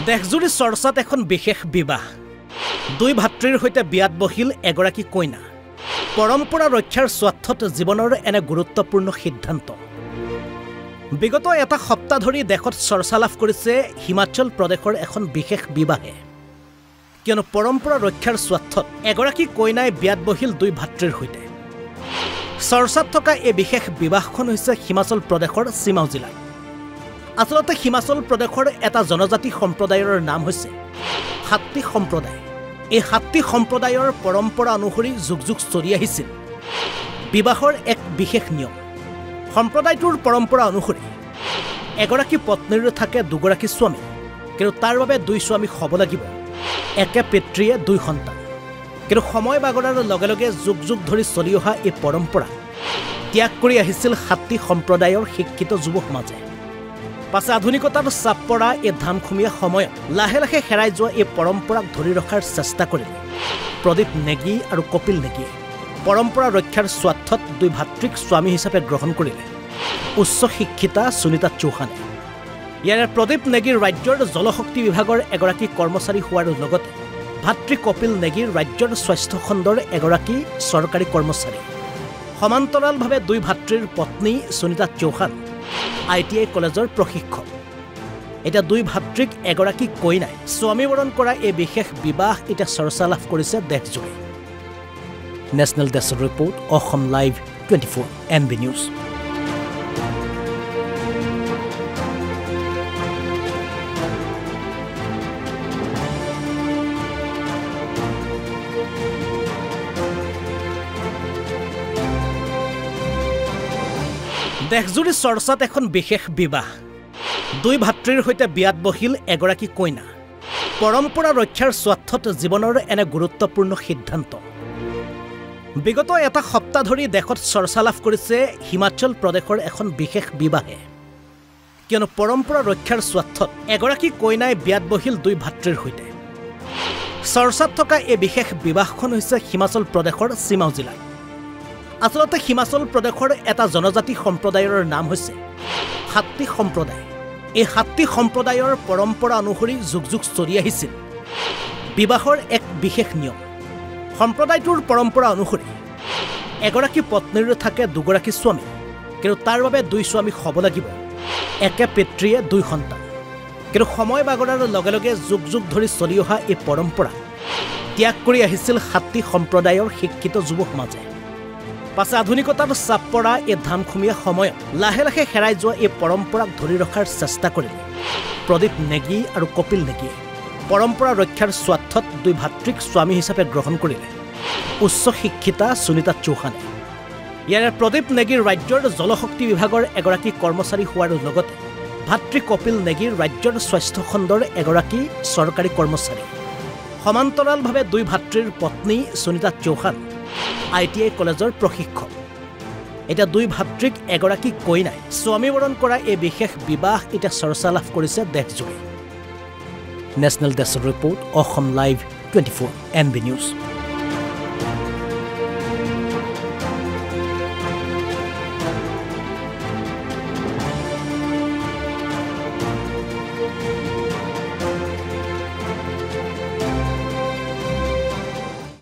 দেশজুৰি চৰ্চাত এখন বিশেষ বিবাহ দুই ভাতৃৰ সৈতে বিয়াত বহিল এগৰাকী কইনা পৰম্পৰা ৰক্ষাৰ স্বাৰ্থত জীৱনৰ এনে গুৰুত্বপূৰ্ণ সিদ্ধান্ত বিগত এটা সপ্তাহ ধৰি দেশত চৰ্চা লাভ কৰিছে হিমাচল প্ৰদেশৰ এখন বিশেষ বিবাহে কিয়নো পৰম্পৰা ৰক্ষাৰ স্বাৰ্থত এগৰাকী কইনাই বিয়াত বহিল দুই ভাতৃৰ সৈতে চৰ্চাত থকা এই বিশেষ বিবাহখন হৈছে হিমাচল প্ৰদেশৰ চিমাও জিলাৰ আসলতে হিমাচল প্ৰদেশৰ এটা জনজাতি সম্প্ৰদায়ৰ নাম হৈছে হাত্তি সম্প্ৰদায় এই হাত্তি সম্প্ৰদায়ৰ পৰম্পৰা অনুসৰি যুগ যুগ চলি আহিছিল বিবাহৰ এক বিশেষ নিয়ম সম্প্ৰদায়টোৰ পৰম্পৰা অনুসৰি এগৰাকী পত্নীৰ থাকে দুগৰাকী স্বামী কিন্তু তাৰ বাবে দুই স্বামী হ'ব লাগিব একে পিতৃয়ে দুই সন্তান কিন্তু সময় বাগৰাৰ লগে লগে যুগ যুগ ধৰি চলি অহা এই পৰম্পৰা ত্যাগ কৰি আহিছিল হাত্তি সম্প্ৰদায়ৰ শিক্ষিত যুৱ সমাজে পাছে আধুনিকতাৰ চাপ পৰা এই ধামখুমীয়া সময়ত লাহে লাহে হেৰাই যোৱা এই পৰম্পৰাক ধৰি ৰখাৰ চেষ্টা কৰিলে প্ৰদীপ নেগী আৰু কপিল নেগীয়ে পৰম্পৰা ৰক্ষাৰ স্বাৰ্থত দুই ভাতৃক স্বামী হিচাপে গ্ৰহণ কৰিলে উচ্চ শিক্ষিতা সুনীতা চৌহানে ইয়াৰে প্ৰদীপ নেগীৰ ৰাজ্যৰ জলশক্তি বিভাগৰ এগৰাকী কৰ্মচাৰী হোৱাৰ লগতে ভাতৃ কপিল নেগীৰ ৰাজ্যৰ স্বাস্থ্য খণ্ডৰ এগৰাকী চৰকাৰী কৰ্মচাৰী সমান্তৰালভাৱে দুই ভাতৃৰ পত্নী সুনীতা চৌহান ITI কলেজৰ প্ৰশিক্ষক এটা দুই ভাতৃক এগৰাকী কইনাই স্বামীবৰণ কৰা এই বিশেষ বিবাহ এটা চৰ্চা লাভ কৰিছে দেশজুৰি national desk report Assam live 24 NB news দেশজুৰি চৰ্চাত এখন বিশেষ বিবাহ দুই ভাতৃৰ সৈতে বিয়াত বহিল এগৰাকী কইনা পৰম্পৰা ৰক্ষাৰ স্বাৰ্থত জীৱনৰ এনে গুৰুত্বপূৰ্ণ সিদ্ধান্ত বিগত এটা সপ্তাহ ধৰি দেশত চৰ্চা লাভ কৰিছে হিমাচল প্ৰদেশৰ এখন বিশেষ বিবাহে কিয়নো পৰম্পৰা ৰক্ষাৰ স্বাৰ্থত এগৰাকী কইনাই বিয়াত বহিল দুই ভাতৃৰ সৈতে চৰ্চাত থকা এই বিশেষ বিবাহখন হৈছে হিমাচল প্ৰদেশৰ চিমাও জিলাৰ আসলতে হিমাচল প্ৰদেশৰ এটা জনজাতি সম্প্ৰদায়ৰ নাম হৈছে হাত্তি সম্প্ৰদায় এই হাত্তি সম্প্ৰদায়ৰ পৰম্পৰা অনুসৰি যুগ যুগ চলি আহিছিল বিবাহৰ এক বিশেষ নিয়ম সম্প্ৰদায়টোৰ পৰম্পৰা অনুসৰি এগৰাকী পত্নীৰ থাকে দুগৰাকী স্বামী কিন্তু তাৰ বাবে দুই স্বামী হ'ব লাগিব একে পিতৃয়ে দুই সন্তান কিন্তু সময় বাগৰাৰ লগে লগে যুগ যুগ ধৰি চলি অহা এই পৰম্পৰা ত্যাগ কৰি আহিছিল হাত্তি সম্প্ৰদায়ৰ শিক্ষিত যুৱ সমাজে পাছে আধুনিকতাৰ চাপ পৰা এই ধামখুমীয়া সময়ত লাহে লাহে হেৰাই যোৱা এই পৰম্পৰাক ধৰি ৰখাৰ চেষ্টা কৰিলে প্ৰদীপ নেগী আৰু কপিল নেগীয়ে পৰম্পৰা ৰক্ষাৰ স্বাৰ্থত দুই ভাতৃক স্বামী হিচাপে গ্ৰহণ কৰিলে উচ্চ শিক্ষিতা সুনীতা চৌহানে ইয়াৰে প্ৰদীপ নেগীৰ ৰাজ্যৰ জলশক্তি বিভাগৰ এগৰাকী কৰ্মচাৰী হোৱাৰ লগতে ভাতৃ কপিল নেগীৰ ৰাজ্যৰ স্বাস্থ্য খণ্ডৰ এগৰাকী চৰকাৰী কৰ্মচাৰী সমান্তৰালভাৱে দুই ভাতৃৰ পত্নী সুনীতা চৌহান ITI কলেজৰ প্ৰশিক্ষক এটা দুই ভাতৃক এগৰাকী কইনাই স্বামীবৰণ কৰা এই বিশেষ বিবাহ এটা চৰ্চা লাভ কৰিছে দেশজুৰি national desk report Assam live 24 NB news